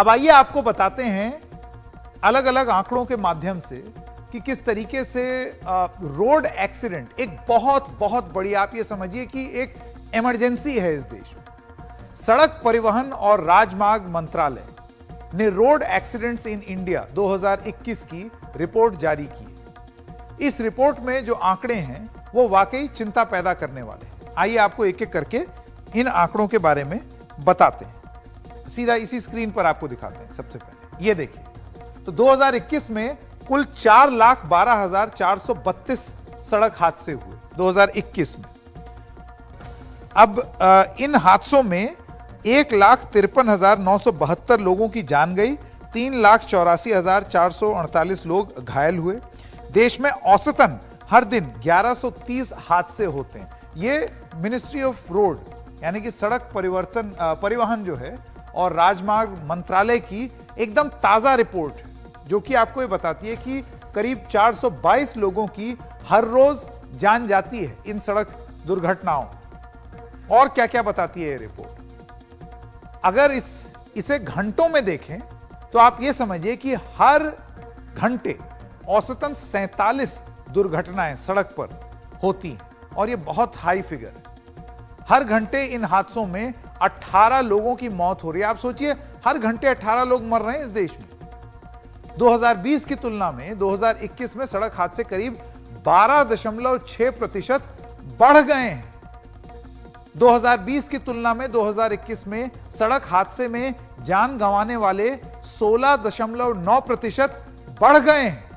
अब आइए आपको बताते हैं अलग अलग आंकड़ों के माध्यम से कि किस तरीके से रोड एक्सीडेंट एक बहुत बहुत बड़ी, आप ये समझिए कि एक इमरजेंसी है इस देश में। सड़क परिवहन और राजमार्ग मंत्रालय ने रोड एक्सीडेंट्स इन इंडिया 2021 की रिपोर्ट जारी की। इस रिपोर्ट में जो आंकड़े हैं वो वाकई चिंता पैदा करने वाले हैं। आइए आपको एक एक करके इन आंकड़ों के बारे में बताते हैं। सीधा इसी स्क्रीन पर आपको दिखाते हैं। सबसे पहले ये देखिए, तो 2021 में कुल 4,12,432 सड़क हादसे हुए 2021 में। अब इन हादसों में 1,53,972 लोगों की जान गई, 3,84,448 लोग घायल हुए। देश में औसतन हर दिन 1130 हादसे होते हैं। ये मिनिस्ट्री ऑफ रोड यानी कि सड़क परिवहन जो है और राजमार्ग मंत्रालय की एकदम ताजा रिपोर्ट, जो कि आपको ये बताती है कि करीब 422 लोगों की हर रोज जान जाती है इन सड़क दुर्घटनाओं। और क्या क्या बताती है ये रिपोर्ट? अगर इसे घंटों में देखें तो आप ये समझिए कि हर घंटे औसतन 47 दुर्घटनाएं सड़क पर होती हैं, और ये बहुत हाई फिगर है। हर घंटे इन हादसों में 18 लोगों की मौत हो रही है। आप सोचिए, हर घंटे 18 लोग मर रहे हैं इस देश में। 2020 की तुलना में 2021 में सड़क हादसे करीब 12.6% बढ़ गए हैं। 2020 की तुलना में 2021 में सड़क हादसे में जान गंवाने वाले 16.9% बढ़ गए हैं।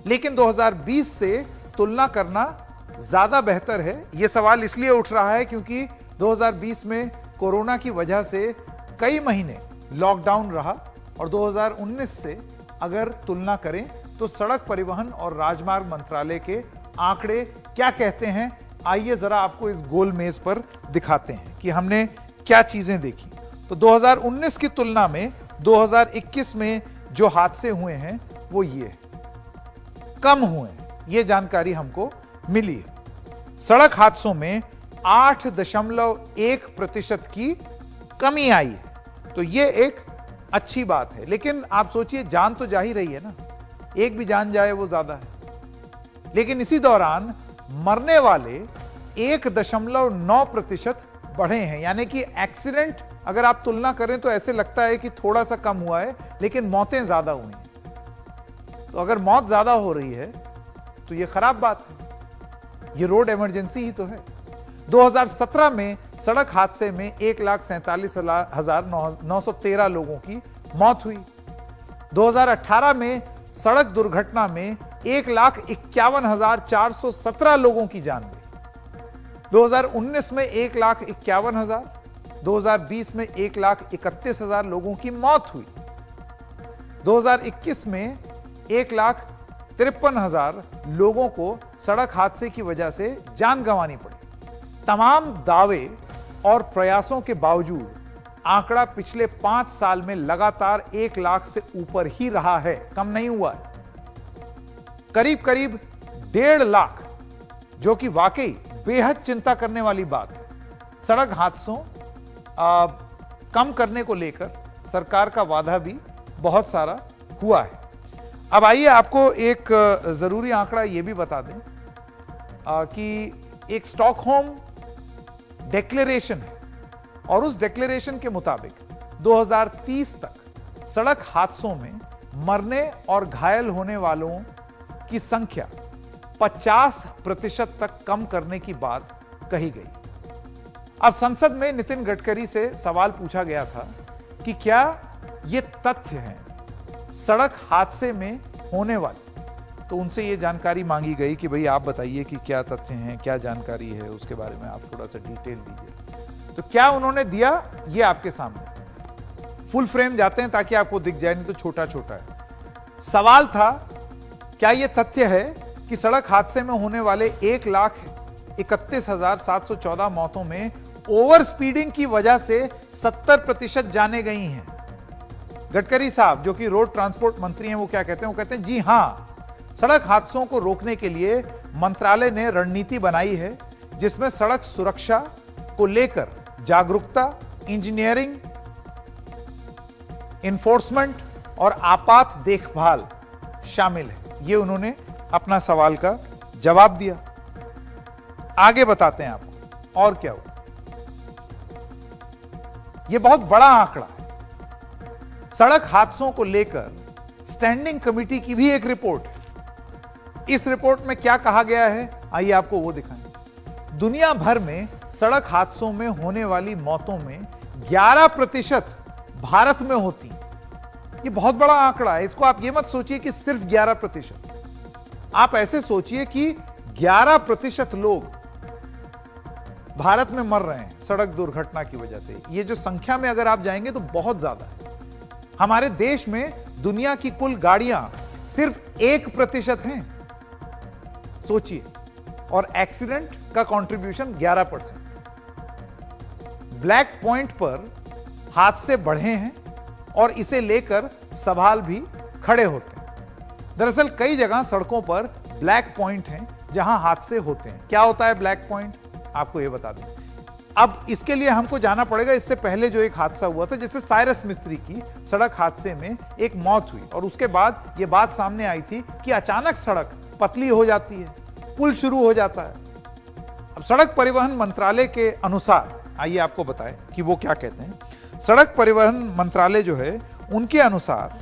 लेकिन 2020 से तुलना करना ज्यादा बेहतर है। यह सवाल इसलिए उठ रहा है क्योंकि 2020 में कोरोना की वजह से कई महीने लॉकडाउन रहा, और 2019 से अगर तुलना करें तो सड़क परिवहन और राजमार्ग मंत्रालय के आंकड़े क्या कहते हैं, आइए जरा आपको इस गोल मेज पर दिखाते हैं कि हमने क्या चीजें देखी। तो 2019 की तुलना में 2021 में जो हादसे हुए हैं वो ये कम हुए हैं, ये जानकारी हमको मिली है। सड़क हादसों में 8.1% की कमी आई है, तो ये एक अच्छी बात है। लेकिन आप सोचिए, जान तो जा ही रही है ना, एक भी जान जाए वो ज्यादा है। लेकिन इसी दौरान मरने वाले 1.9% बढ़े हैं, यानी कि एक्सीडेंट अगर आप तुलना करें तो ऐसे लगता है कि थोड़ा सा कम हुआ है, लेकिन मौतें ज्यादा हुई हैं। तो अगर मौत ज्यादा हो रही है तो ये खराब बात है, ये रोड इमरजेंसी ही तो है। 2017 में सड़क हादसे में 1,47,913 लोगों की मौत हुई। 2018 में सड़क दुर्घटना में 1,51,417 लोगों की जान गई। 2019 में 1,51,000, 2020 में 1,31,000 लोगों की मौत हुई। 2021 में 1,53,000 लोगों को सड़क हादसे की वजह से जान गंवानी पड़ी। तमाम दावे और प्रयासों के बावजूद आंकड़ा पिछले 5 साल में लगातार 1 लाख से ऊपर ही रहा है, कम नहीं हुआ है। करीब करीब 1.5 लाख, जो कि वाकई बेहद चिंता करने वाली बात है। सड़क हादसों कम करने को लेकर सरकार का वादा भी बहुत सारा हुआ है। अब आइए आपको एक जरूरी आंकड़ा यह भी बता दें कि एक स्टॉकहोम डिक्लेरेशन है, और उस डिक्लेरेशन के मुताबिक 2030 तक सड़क हादसों में मरने और घायल होने वालों की संख्या 50% तक कम करने की बात कही गई। अब संसद में नितिन गडकरी से सवाल पूछा गया था कि क्या ये तथ्य हैं सड़क हादसे में होने वाले, तो उनसे ये जानकारी मांगी गई कि भाई आप बताइए कि क्या तथ्य हैं, क्या जानकारी है, उसके बारे में आप थोड़ा सा डिटेल दीजिए। तो क्या उन्होंने दिया, ये आपके सामने फुल फ्रेम जाते हैं ताकि आपको दिख जाए, नहीं तो छोटा छोटा है। सवाल था, क्या यह तथ्य है कि सड़क हादसे में होने वाले 1,31,714 मौतों में ओवर स्पीडिंग की वजह से 70% जाने गई हैं? गडकरी साहब, जो कि रोड ट्रांसपोर्ट मंत्री हैं, वो क्या कहते हैं? वो कहते हैं जी हां, सड़क हादसों को रोकने के लिए मंत्रालय ने रणनीति बनाई है, जिसमें सड़क सुरक्षा को लेकर जागरूकता, इन्फोर्समेंट और आपात देखभाल शामिल है। यह उन्होंने अपना सवाल का जवाब दिया। आगे बताते हैं आपको और क्या हुआ। यह बहुत बड़ा आंकड़ा है। सड़क हादसों को लेकर स्टैंडिंग कमेटी की भी एक रिपोर्ट है। इस रिपोर्ट में क्या कहा गया है, आइए आपको वो दिखाएं। दुनिया भर में सड़क हादसों में होने वाली मौतों में 11% भारत में होती। ये बहुत बड़ा आंकड़ा है। इसको आप ये मत सोचिए कि सिर्फ 11%, आप ऐसे सोचिए कि 11% लोग भारत में मर रहे हैं सड़क दुर्घटना की वजह से। ये जो संख्या में अगर आप जाएंगे तो बहुत ज्यादा है। हमारे देश में दुनिया की कुल गाड़ियां सिर्फ 1% हैं, सोचिए, और एक्सीडेंट का कंट्रीब्यूशन 11%। ब्लैक पॉइंट पर हादसे बढ़े हैं और इसे लेकर सवाल भी खड़े होते हैं। दरअसल कई जगह सड़कों पर ब्लैक पॉइंट हैं जहां हादसे होते हैं। क्या होता है ब्लैक पॉइंट, आपको यह बता दें। अब इसके लिए हमको जाना पड़ेगा, इससे पहले जो एक हादसा हुआ था, जैसे साइरस मिस्त्री की सड़क हादसे में एक मौत हुई और उसके बाद यह बात सामने आई थी कि अचानक सड़क पतली हो जाती है, पुल शुरू हो जाता है। अब सड़क परिवहन मंत्रालय के अनुसार, आइए आपको बताएं कि वो क्या कहते हैं। सड़क परिवहन मंत्रालय जो है, उनके अनुसार,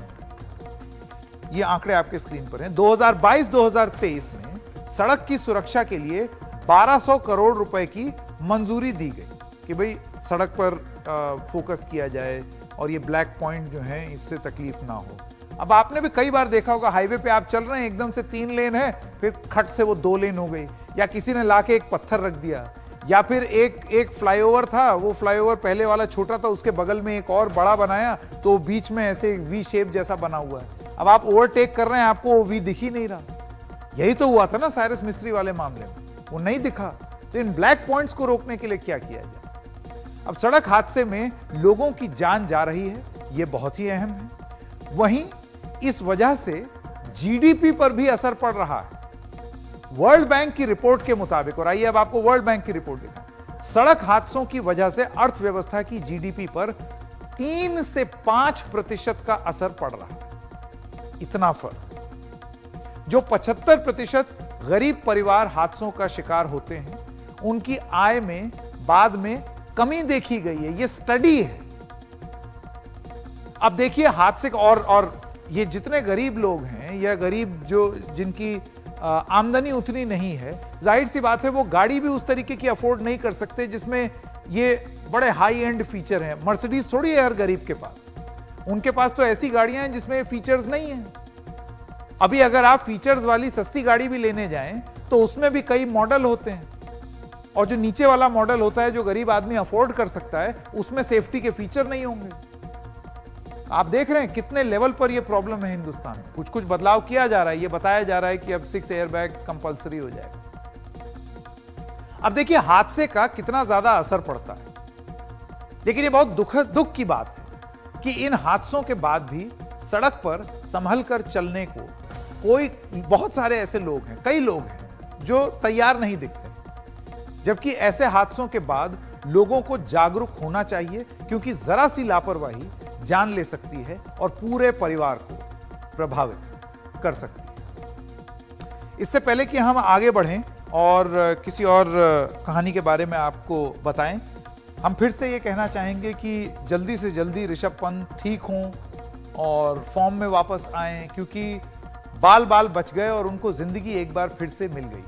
ये आंकड़े आपके स्क्रीन पर हैं, 2022-2023 में सड़क की सुरक्षा के लिए 1200 करोड़ रुपए की मंजूरी दी गई कि भाई सड़क पर फोकस किया जाए और ये ब्लैक पॉइंट जो है इससे तकलीफ ना हो। अब आपने भी कई बार देखा होगा, हाईवे पे आप चल रहे हैं, एकदम से 3 लेन है, फिर खट से वो 2 लेन हो गई, या किसी ने लाके एक पत्थर रख दिया, या फिर एक फ्लाईओवर था, वो फ्लाईओवर पहले वाला छोटा था, उसके बगल में एक और बड़ा बनाया, तो बीच में ऐसे वी शेप जैसा बना हुआ है। अब आप ओवरटेक कर रहे हैं, आपको वो वी दिख ही नहीं रहा। यही तो हुआ था ना साइरस मिस्त्री वाले मामले में, वो नहीं दिखा। तो इन ब्लैक पॉइंट्स को रोकने के लिए क्या किया जाए। अब सड़क हादसे में लोगों की जान जा रही है, यह बहुत ही अहम है। वहीं इस वजह से जीडीपी पर भी असर पड़ रहा है। वर्ल्ड बैंक की रिपोर्ट के मुताबिक, और आइए अब आपको वर्ल्ड बैंक की रिपोर्ट दिखाएं, सड़क हादसों की वजह से अर्थव्यवस्था की जीडीपी पर 3 से 5% का असर पड़ रहा है। इतना फर्क। जो 75% गरीब परिवार हादसों का शिकार होते हैं, उनकी आय में बाद में कमी देखी गई है। यह स्टडी है। अब देखिए हादसे का, और ये जितने गरीब लोग हैं या गरीब जो जिनकी आमदनी उतनी नहीं है, जाहिर सी बात है वो गाड़ी भी उस तरीके की अफोर्ड नहीं कर सकते जिसमें ये बड़े हाई एंड फीचर हैं। मर्सिडीज थोड़ी है हर गरीब के पास, उनके पास तो ऐसी गाड़ियां हैं जिसमें फीचर्स नहीं है। अभी अगर आप फीचर्स वाली सस्ती गाड़ी भी लेने जाएं तो उसमें भी कई मॉडल होते हैं, और जो नीचे वाला मॉडल होता है जो गरीब आदमी अफोर्ड कर सकता है, उसमें सेफ्टी के फीचर नहीं होंगे। आप देख रहे हैं कितने लेवल पर यह प्रॉब्लम है हिंदुस्तान में। कुछ कुछ बदलाव किया जा रहा है, यह बताया जा रहा है कि अब 6 एयरबैग कंपलसरी हो जाएगा। अब देखिए हादसे का कितना ज्यादा असर पड़ता है। लेकिन यह बहुत दुख की बात है कि इन हादसों के बाद भी सड़क पर संभल कर चलने को बहुत सारे ऐसे लोग हैं, कई लोग हैं जो तैयार नहीं दिखते। जबकि ऐसे हादसों के बाद लोगों को जागरूक होना चाहिए, क्योंकि जरा सी लापरवाही जान ले सकती है और पूरे परिवार को प्रभावित कर सकती है। इससे पहले कि हम आगे बढ़ें और किसी और कहानी के बारे में आपको बताएं, हम फिर से ये कहना चाहेंगे कि जल्दी से जल्दी ऋषभ पंत ठीक हों और फॉर्म में वापस आएं, क्योंकि बाल बच गए और उनको जिंदगी एक बार फिर से मिल गई।